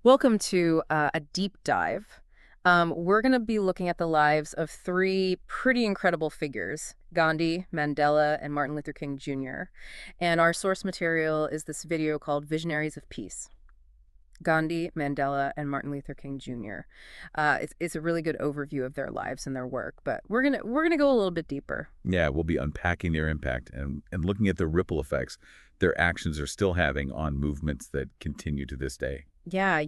Welcome to a deep dive. We're going to be looking at the lives of three pretty incredible figures, Gandhi, Mandela, and Martin Luther King Jr. And our source material is this video called Visionaries of Peace. Gandhi, Mandela, and Martin Luther King Jr. It's a really good overview of their lives and their work, but we're gonna go a little bit deeper. Yeah, we'll be unpacking their impact and looking at the ripple effects their actions are still having on movements that continue to this day. Yeah,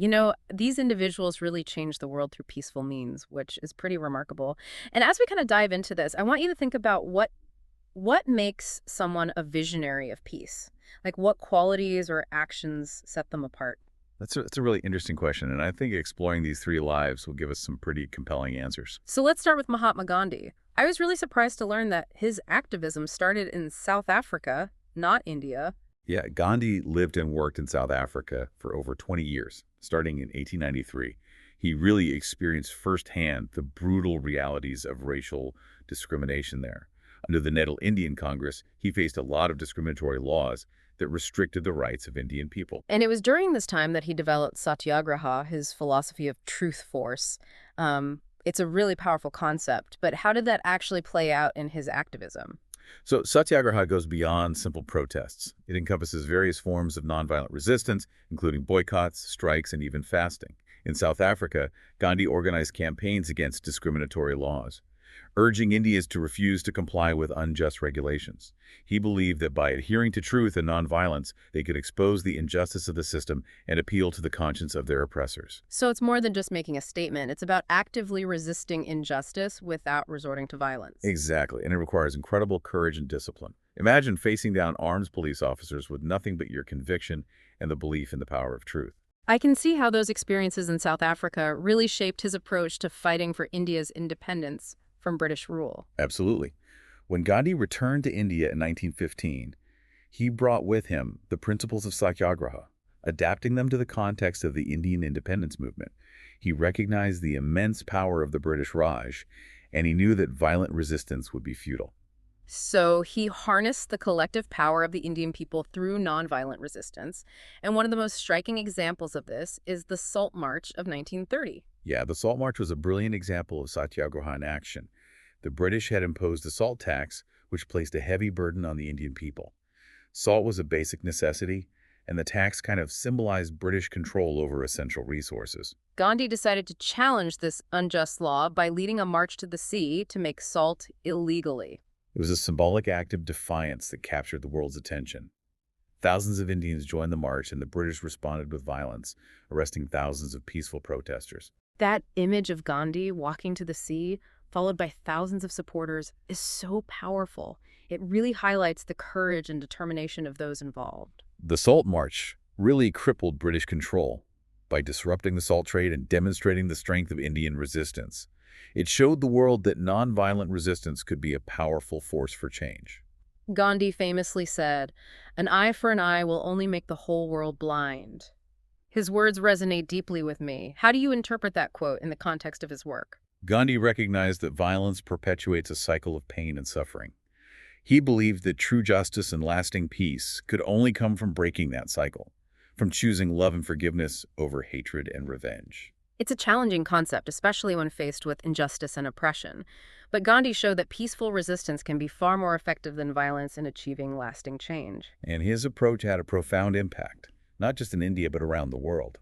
these individuals really changed the world through peaceful means, which is pretty remarkable. And as we kind of dive into this, I want you to think about what makes someone a visionary of peace? Like what qualities or actions set them apart? That's a really interesting question, and I think exploring these three lives will give us some pretty compelling answers. So let's start with Mahatma Gandhi. I was really surprised to learn that his activism started in South Africa, not India. Yeah, Gandhi lived and worked in South Africa for over 20 years, starting in 1893. He really experienced firsthand the brutal realities of racial discrimination there. Under the Nettle Indian Congress, he faced a lot of discriminatory laws that restricted the rights of Indian people. And it was during this time that he developed Satyagraha, his philosophy of truth force. It's a really powerful concept, but how did that actually play out in his activism? So Satyagraha goes beyond simple protests. It encompasses various forms of nonviolent resistance, including boycotts, strikes, and even fasting. In South Africa, Gandhi organized campaigns against discriminatory laws, urging Indians to refuse to comply with unjust regulations. He believed that by adhering to truth and nonviolence, they could expose the injustice of the system and appeal to the conscience of their oppressors. So it's more than just making a statement. It's about actively resisting injustice without resorting to violence. Exactly, and it requires incredible courage and discipline. Imagine facing down armed police officers with nothing but your conviction and the belief in the power of truth. I can see how those experiences in South Africa really shaped his approach to fighting for India's independence from British rule. Absolutely. When Gandhi returned to India in 1915, he brought with him the principles of Satyagraha, adapting them to the context of the Indian independence movement. He recognized the immense power of the British Raj, and he knew that violent resistance would be futile. So he harnessed the collective power of the Indian people through nonviolent resistance. And one of the most striking examples of this is the Salt March of 1930. Yeah, the Salt March was a brilliant example of Satyagraha in action. The British had imposed a salt tax, which placed a heavy burden on the Indian people. Salt was a basic necessity, and the tax kind of symbolized British control over essential resources. Gandhi decided to challenge this unjust law by leading a march to the sea to make salt illegally. It was a symbolic act of defiance that captured the world's attention. Thousands of Indians joined the march, and the British responded with violence, arresting thousands of peaceful protesters. That image of Gandhi walking to the sea, followed by thousands of supporters, is so powerful. It really highlights the courage and determination of those involved. The Salt March really crippled British control by disrupting the salt trade and demonstrating the strength of Indian resistance. It showed the world that nonviolent resistance could be a powerful force for change. Gandhi famously said, "An eye for an eye will only make the whole world blind." His words resonate deeply with me. How do you interpret that quote in the context of his work? Gandhi recognized that violence perpetuates a cycle of pain and suffering. He believed that true justice and lasting peace could only come from breaking that cycle, from choosing love and forgiveness over hatred and revenge. It's a challenging concept, especially when faced with injustice and oppression. But Gandhi showed that peaceful resistance can be far more effective than violence in achieving lasting change. And his approach had a profound impact, not just in India but around the world.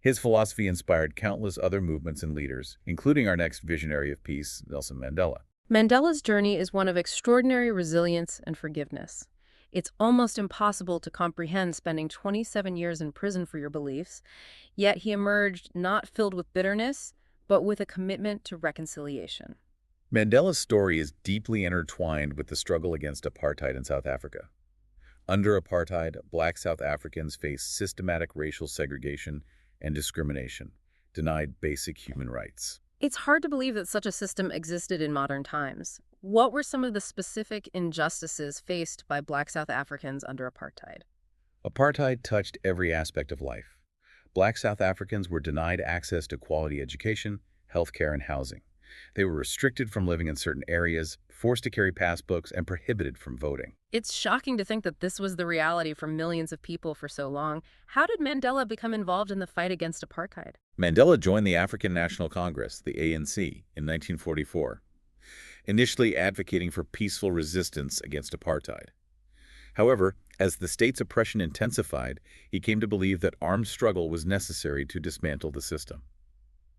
His philosophy inspired countless other movements and leaders, including our next visionary of peace, Nelson Mandela. Mandela's journey is one of extraordinary resilience and forgiveness. It's almost impossible to comprehend spending 27 years in prison for your beliefs, yet he emerged not filled with bitterness, but with a commitment to reconciliation. Mandela's story is deeply intertwined with the struggle against apartheid in South Africa. Under apartheid, black South Africans faced systematic racial segregation and discrimination, denied basic human rights. It's hard to believe that such a system existed in modern times. What were some of the specific injustices faced by Black South Africans under apartheid? Apartheid touched every aspect of life. Black South Africans were denied access to quality education, healthcare, and housing. They were restricted from living in certain areas, forced to carry passbooks, and prohibited from voting. It's shocking to think that this was the reality for millions of people for so long. How did Mandela become involved in the fight against apartheid? Mandela joined the African National Congress, the ANC, in 1944, initially advocating for peaceful resistance against apartheid. However, as the state's oppression intensified, he came to believe that armed struggle was necessary to dismantle the system.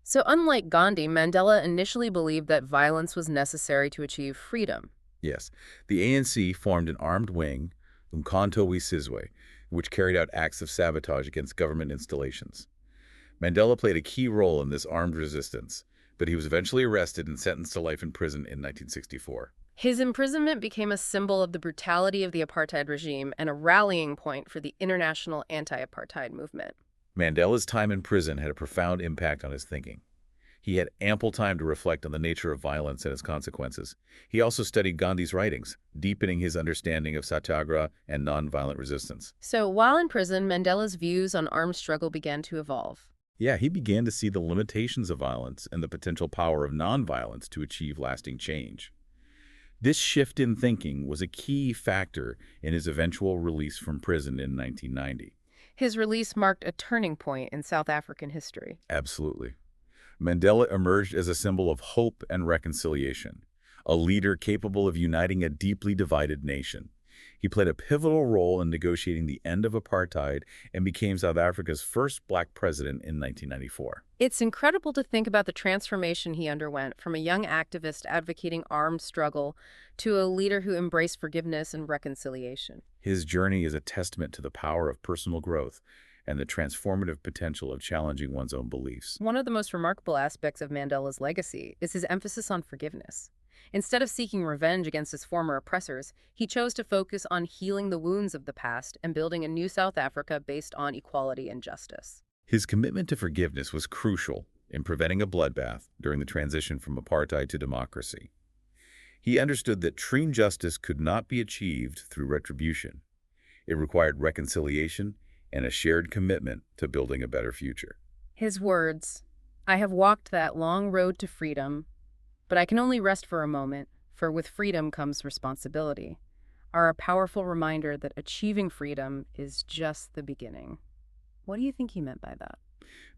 So, unlike Gandhi, Mandela initially believed that violence was necessary to achieve freedom. Yes, the ANC formed an armed wing, Umkhonto we Sizwe, which carried out acts of sabotage against government installations. Mandela played a key role in this armed resistance, but he was eventually arrested and sentenced to life in prison in 1964. His imprisonment became a symbol of the brutality of the apartheid regime and a rallying point for the international anti-apartheid movement. Mandela's time in prison had a profound impact on his thinking. He had ample time to reflect on the nature of violence and its consequences. He also studied Gandhi's writings, deepening his understanding of Satyagraha and nonviolent resistance. So, while in prison, Mandela's views on armed struggle began to evolve. Yeah, he began to see the limitations of violence and the potential power of nonviolence to achieve lasting change. This shift in thinking was a key factor in his eventual release from prison in 1990. His release marked a turning point in South African history. Absolutely. Mandela emerged as a symbol of hope and reconciliation, a leader capable of uniting a deeply divided nation. He played a pivotal role in negotiating the end of apartheid and became South Africa's first black president in 1994. It's incredible to think about the transformation he underwent from a young activist advocating armed struggle to a leader who embraced forgiveness and reconciliation. His journey is a testament to the power of personal growth and the transformative potential of challenging one's own beliefs. One of the most remarkable aspects of Mandela's legacy is his emphasis on forgiveness. Instead of seeking revenge against his former oppressors, he chose to focus on healing the wounds of the past and building a new South Africa based on equality and justice. His commitment to forgiveness was crucial in preventing a bloodbath during the transition from apartheid to democracy. He understood that true justice could not be achieved through retribution. It required reconciliation and a shared commitment to building a better future. His words, "I have walked that long road to freedom, but I can only rest for a moment, for with freedom comes responsibility," are a powerful reminder that achieving freedom is just the beginning. What do you think he meant by that?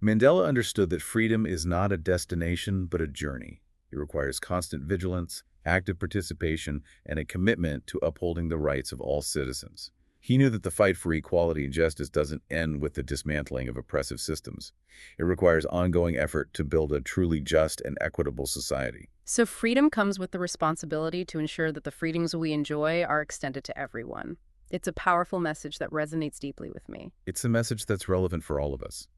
Mandela understood that freedom is not a destination but a journey. It requires constant vigilance, active participation, and a commitment to upholding the rights of all citizens. He knew that the fight for equality and justice doesn't end with the dismantling of oppressive systems. It requires ongoing effort to build a truly just and equitable society. So freedom comes with the responsibility to ensure that the freedoms we enjoy are extended to everyone. It's a powerful message that resonates deeply with me. It's a message that's relevant for all of us.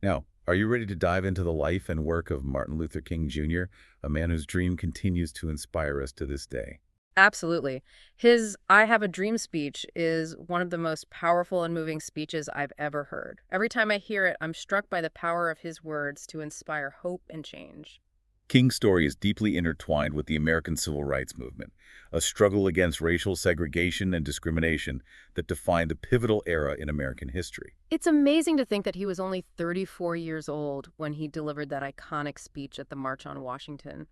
Now, are you ready to dive into the life and work of Martin Luther King Jr., a man whose dream continues to inspire us to this day? Absolutely. His "I Have a Dream" speech is one of the most powerful and moving speeches I've ever heard. Every time I hear it, I'm struck by the power of his words to inspire hope and change. King's story is deeply intertwined with the American Civil Rights Movement, a struggle against racial segregation and discrimination that defined a pivotal era in American history. It's amazing to think that he was only 34 years old when he delivered that iconic speech at the March on Washington.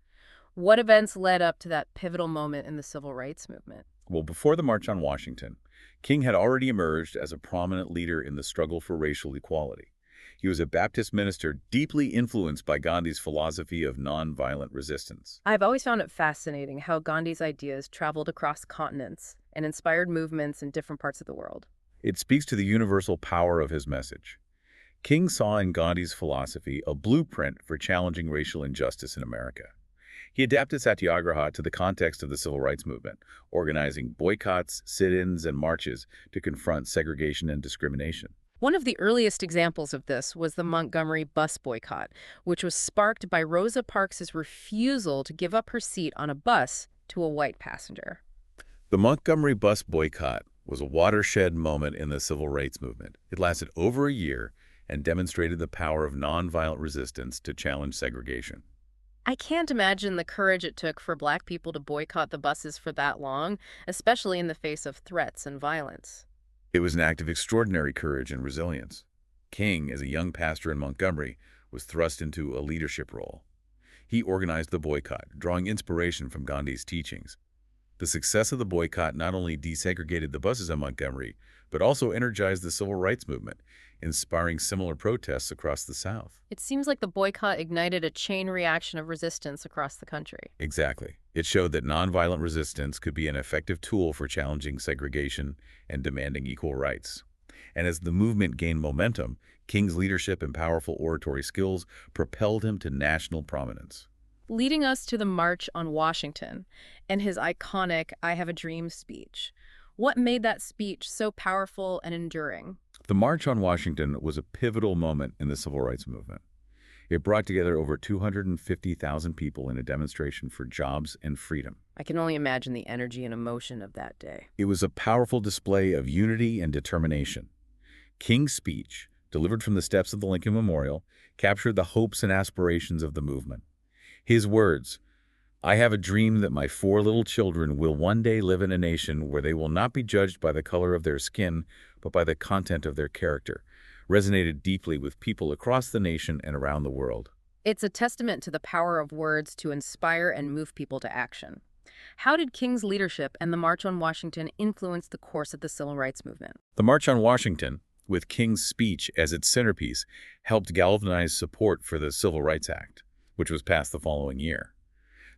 What events led up to that pivotal moment in the civil rights movement? Well, before the March on Washington, King had already emerged as a prominent leader in the struggle for racial equality. He was a Baptist minister deeply influenced by Gandhi's philosophy of nonviolent resistance. I've always found it fascinating how Gandhi's ideas traveled across continents and inspired movements in different parts of the world. It speaks to the universal power of his message. King saw in Gandhi's philosophy a blueprint for challenging racial injustice in America. He adapted Satyagraha to the context of the civil rights movement, organizing boycotts, sit-ins, and marches to confront segregation and discrimination. One of the earliest examples of this was the Montgomery bus boycott, which was sparked by Rosa Parks' refusal to give up her seat on a bus to a white passenger. The Montgomery bus boycott was a watershed moment in the civil rights movement. It lasted over a year and demonstrated the power of nonviolent resistance to challenge segregation. I can't imagine the courage it took for Black people to boycott the buses for that long, especially in the face of threats and violence. It was an act of extraordinary courage and resilience. King, as a young pastor in Montgomery, was thrust into a leadership role. He organized the boycott, drawing inspiration from Gandhi's teachings. The success of the boycott not only desegregated the buses in Montgomery, but also energized the civil rights movement, inspiring similar protests across the South. It seems like the boycott ignited a chain reaction of resistance across the country. Exactly. It showed that nonviolent resistance could be an effective tool for challenging segregation and demanding equal rights. And as the movement gained momentum, King's leadership and powerful oratory skills propelled him to national prominence. Leading us to the March on Washington and his iconic I Have a Dream speech. What made that speech so powerful and enduring? The March on Washington was a pivotal moment in the civil rights movement. It brought together over 250,000 people in a demonstration for jobs and freedom. I can only imagine the energy and emotion of that day. It was a powerful display of unity and determination. King's speech, delivered from the steps of the Lincoln Memorial, captured the hopes and aspirations of the movement. His words, "I have a dream that my 4 little children will one day live in a nation where they will not be judged by the color of their skin, but by the content of their character," resonated deeply with people across the nation and around the world. It's a testament to the power of words to inspire and move people to action. How did King's leadership and the March on Washington influence the course of the civil rights movement? The March on Washington, with King's speech as its centerpiece, helped galvanize support for the Civil Rights Act, which was passed the following year.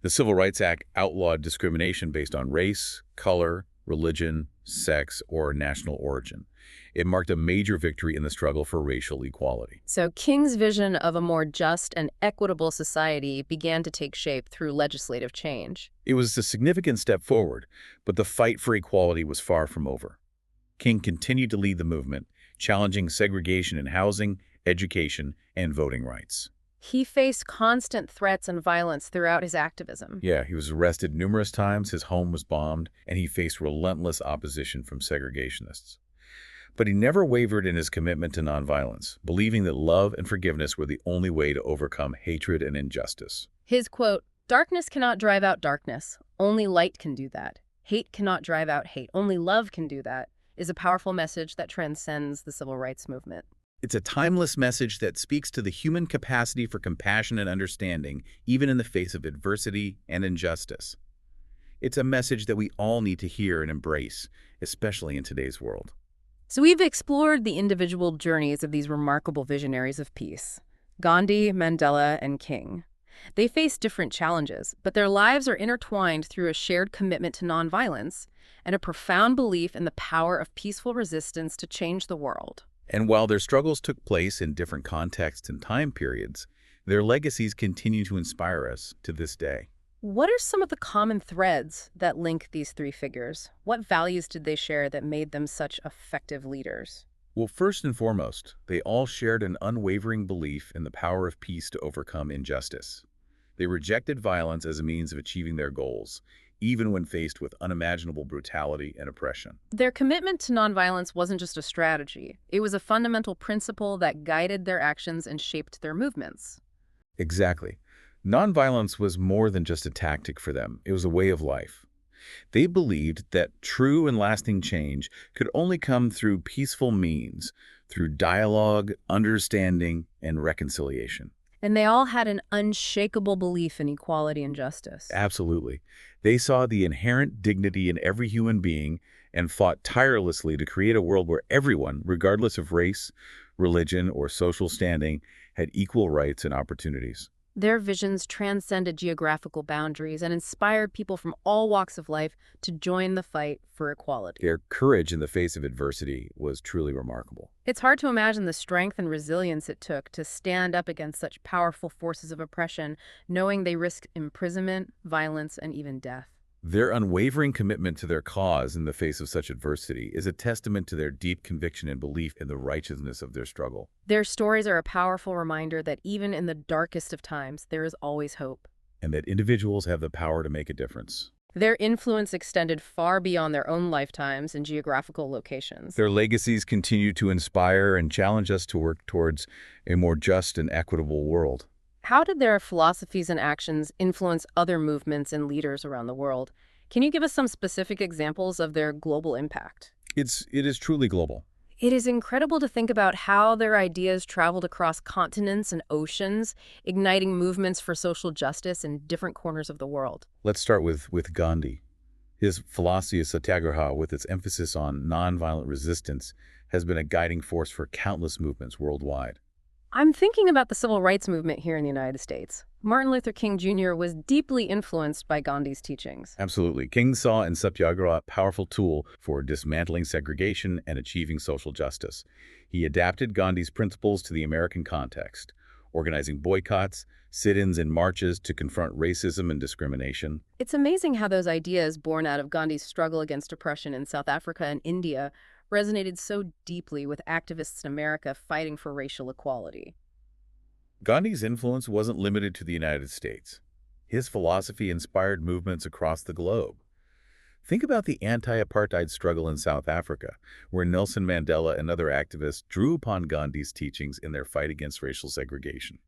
The Civil Rights Act outlawed discrimination based on race, color, religion, sex, or national origin. It marked a major victory in the struggle for racial equality. So King's vision of a more just and equitable society began to take shape through legislative change. It was a significant step forward, but the fight for equality was far from over. King continued to lead the movement, challenging segregation in housing, education, and voting rights. He faced constant threats and violence throughout his activism. Yeah, he was arrested numerous times, his home was bombed, and he faced relentless opposition from segregationists. But he never wavered in his commitment to nonviolence, believing that love and forgiveness were the only way to overcome hatred and injustice. His quote, "Darkness cannot drive out darkness. Only light can do that. Hate cannot drive out hate. Only love can do that," is a powerful message that transcends the civil rights movement. It's a timeless message that speaks to the human capacity for compassion and understanding, even in the face of adversity and injustice. It's a message that we all need to hear and embrace, especially in today's world. So we've explored the individual journeys of these remarkable visionaries of peace, Gandhi, Mandela, and King. They face different challenges, but their lives are intertwined through a shared commitment to nonviolence and a profound belief in the power of peaceful resistance to change the world. And while their struggles took place in different contexts and time periods, their legacies continue to inspire us to this day. What are some of the common threads that link these three figures? What values did they share that made them such effective leaders? Well, first and foremost, they all shared an unwavering belief in the power of peace to overcome injustice. They rejected violence as a means of achieving their goals, even when faced with unimaginable brutality and oppression. Their commitment to nonviolence wasn't just a strategy. It was a fundamental principle that guided their actions and shaped their movements. Exactly. Nonviolence was more than just a tactic for them. It was a way of life. They believed that true and lasting change could only come through peaceful means, through dialogue, understanding, and reconciliation. And they all had an unshakable belief in equality and justice. Absolutely. They saw the inherent dignity in every human being and fought tirelessly to create a world where everyone, regardless of race, religion, or social standing, had equal rights and opportunities. Their visions transcended geographical boundaries and inspired people from all walks of life to join the fight for equality. Their courage in the face of adversity was truly remarkable. It's hard to imagine the strength and resilience it took to stand up against such powerful forces of oppression, knowing they risked imprisonment, violence, and even death. Their unwavering commitment to their cause in the face of such adversity is a testament to their deep conviction and belief in the righteousness of their struggle. Their stories are a powerful reminder that even in the darkest of times, there is always hope. And that individuals have the power to make a difference. Their influence extended far beyond their own lifetimes and geographical locations. Their legacies continue to inspire and challenge us to work towards a more just and equitable world. How did their philosophies and actions influence other movements and leaders around the world? Can you give us some specific examples of their global impact? It is truly global. It is incredible to think about how their ideas traveled across continents and oceans, igniting movements for social justice in different corners of the world. Let's start with Gandhi. His philosophy of Satyagraha, with its emphasis on nonviolent resistance, has been a guiding force for countless movements worldwide. I'm thinking about the civil rights movement here in the United States. Martin Luther King Jr. was deeply influenced by Gandhi's teachings. Absolutely. King saw in Satyagraha a powerful tool for dismantling segregation and achieving social justice. He adapted Gandhi's principles to the American context, organizing boycotts, sit-ins and marches to confront racism and discrimination. It's amazing how those ideas, born out of Gandhi's struggle against oppression in South Africa and India, resonated so deeply with activists in America fighting for racial equality. Gandhi's influence wasn't limited to the United States. His philosophy inspired movements across the globe. Think about the anti-apartheid struggle in South Africa, where Nelson Mandela and other activists drew upon Gandhi's teachings in their fight against racial segregation.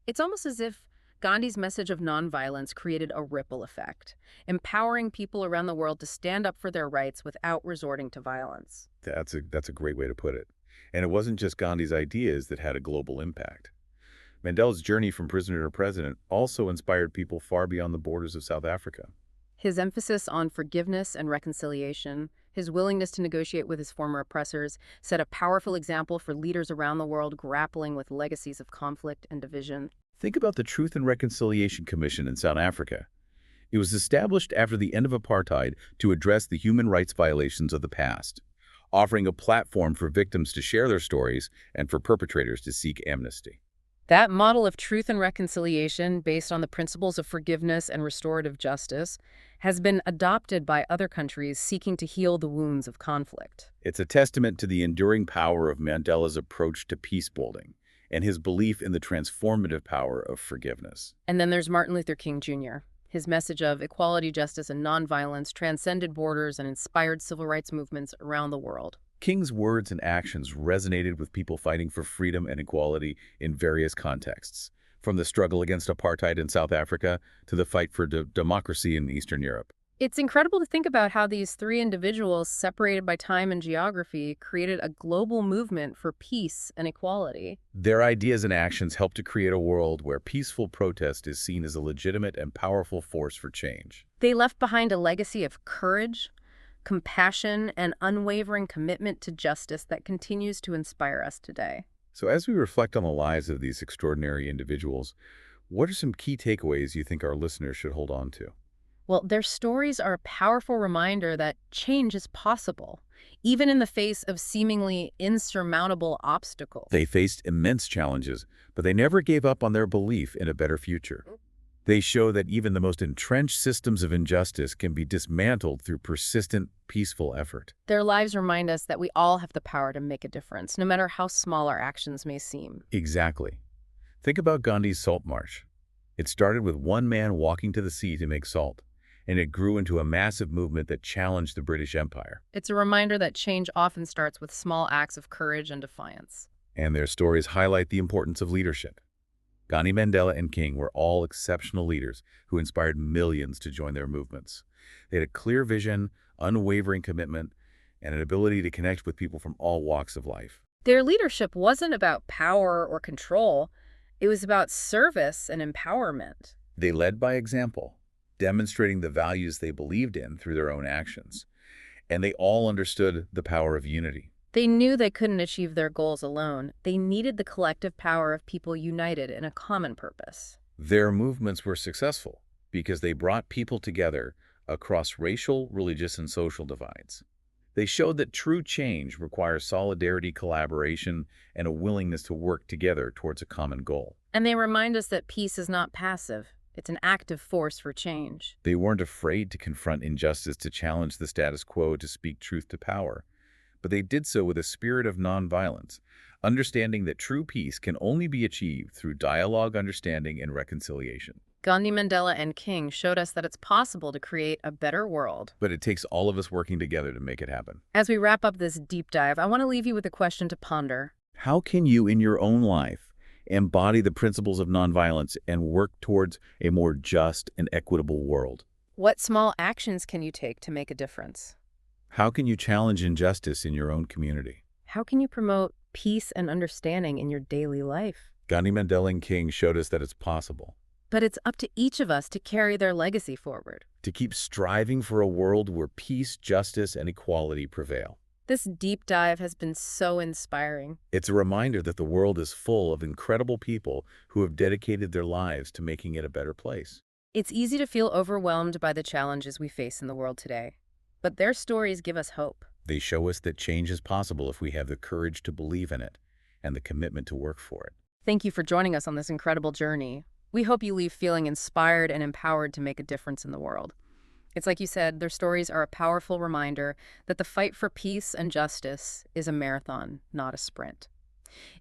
It's almost as if Gandhi's message of nonviolence created a ripple effect, empowering people around the world to stand up for their rights without resorting to violence. That's a great way to put it. And it wasn't just Gandhi's ideas that had a global impact. Mandela's journey from prisoner to president also inspired people far beyond the borders of South Africa. His emphasis on forgiveness and reconciliation, his willingness to negotiate with his former oppressors, set a powerful example for leaders around the world grappling with legacies of conflict and division. Think about the Truth and Reconciliation Commission in South Africa. It was established after the end of apartheid to address the human rights violations of the past, offering a platform for victims to share their stories and for perpetrators to seek amnesty. That model of truth and reconciliation, based on the principles of forgiveness and restorative justice, has been adopted by other countries seeking to heal the wounds of conflict. It's a testament to the enduring power of Mandela's approach to peace building and his belief in the transformative power of forgiveness. And then there's Martin Luther King Jr. His message of equality, justice, and nonviolence transcended borders and inspired civil rights movements around the world. King's words and actions resonated with people fighting for freedom and equality in various contexts, from the struggle against apartheid in South Africa to the fight for democracy in Eastern Europe. It's incredible to think about how these three individuals, separated by time and geography, created a global movement for peace and equality. Their ideas and actions helped to create a world where peaceful protest is seen as a legitimate and powerful force for change. They left behind a legacy of courage, compassion, and unwavering commitment to justice that continues to inspire us today. So as we reflect on the lives of these extraordinary individuals, what are some key takeaways you think our listeners should hold on to? Well, their stories are a powerful reminder that change is possible, even in the face of seemingly insurmountable obstacles. They faced immense challenges, but they never gave up on their belief in a better future. They show that even the most entrenched systems of injustice can be dismantled through persistent, peaceful effort. Their lives remind us that we all have the power to make a difference, no matter how small our actions may seem. Exactly. Think about Gandhi's Salt March. It started with one man walking to the sea to make salt, and it grew into a massive movement that challenged the British Empire. It's a reminder that change often starts with small acts of courage and defiance. And their stories highlight the importance of leadership. Gandhi, Mandela, and King were all exceptional leaders who inspired millions to join their movements. They had a clear vision, unwavering commitment, and an ability to connect with people from all walks of life. Their leadership wasn't about power or control. It was about service and empowerment. They led by example, demonstrating the values they believed in through their own actions. And they all understood the power of unity. They knew they couldn't achieve their goals alone. They needed the collective power of people united in a common purpose. Their movements were successful because they brought people together across racial, religious, and social divides. They showed that true change requires solidarity, collaboration, and a willingness to work together towards a common goal. And they remind us that peace is not passive. It's an active force for change. They weren't afraid to confront injustice, to challenge the status quo, to speak truth to power. But they did so with a spirit of nonviolence, understanding that true peace can only be achieved through dialogue, understanding, and reconciliation. Gandhi, Mandela, and King showed us that it's possible to create a better world. But it takes all of us working together to make it happen. As we wrap up this deep dive, I want to leave you with a question to ponder. How can you, in your own life, embody the principles of nonviolence and work towards a more just and equitable world? What small actions can you take to make a difference? How can you challenge injustice in your own community? How can you promote peace and understanding in your daily life? Gandhi, Mandela, and King showed us that it's possible But it's up to each of us to carry their legacy forward. to keep striving for a world where peace, justice, and equality prevail. This deep dive has been so inspiring. It's a reminder that the world is full of incredible people who have dedicated their lives to making it a better place. It's easy to feel overwhelmed by the challenges we face in the world today, but their stories give us hope. They show us that change is possible if we have the courage to believe in it and the commitment to work for it. Thank you for joining us on this incredible journey. We hope you leave feeling inspired and empowered to make a difference in the world. It's like you said, their stories are a powerful reminder that the fight for peace and justice is a marathon, not a sprint.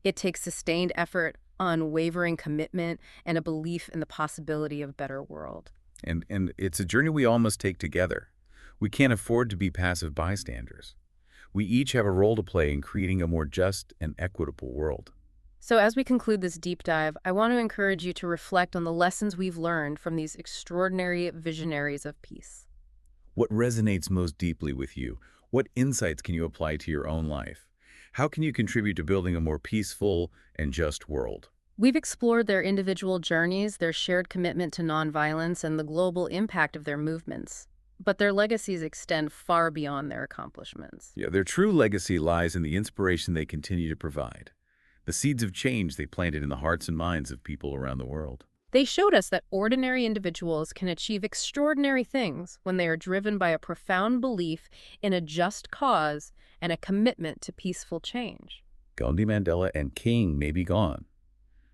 It takes sustained effort, unwavering commitment, and a belief in the possibility of a better world. And it's a journey we all must take together. We can't afford to be passive bystanders. We each have a role to play in creating a more just and equitable world. So as we conclude this deep dive, I want to encourage you to reflect on the lessons we've learned from these extraordinary visionaries of peace. What resonates most deeply with you? What insights can you apply to your own life? How can you contribute to building a more peaceful and just world? We've explored their individual journeys, their shared commitment to nonviolence, and the global impact of their movements. But their legacies extend far beyond their accomplishments. Yeah, their true legacy lies in the inspiration they continue to provide, the seeds of change they planted in the hearts and minds of people around the world. They showed us that ordinary individuals can achieve extraordinary things when they are driven by a profound belief in a just cause and a commitment to peaceful change. Gandhi, Mandela, and King may be gone,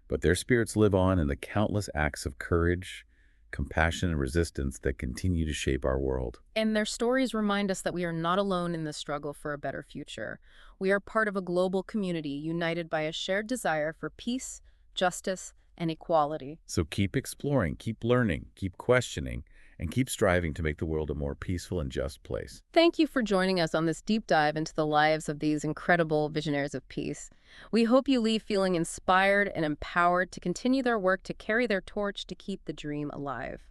but their spirits live on in the countless acts of courage, compassion, and resistance that continue to shape our world. And their stories remind us that we are not alone in the struggle for a better future. We are part of a global community united by a shared desire for peace, justice, and equality. So keep exploring, keep learning, keep questioning, and keep striving to make the world a more peaceful and just place. Thank you for joining us on this deep dive into the lives of these incredible visionaries of peace. We hope you leave feeling inspired and empowered to continue their work to carry their torch to keep the dream alive.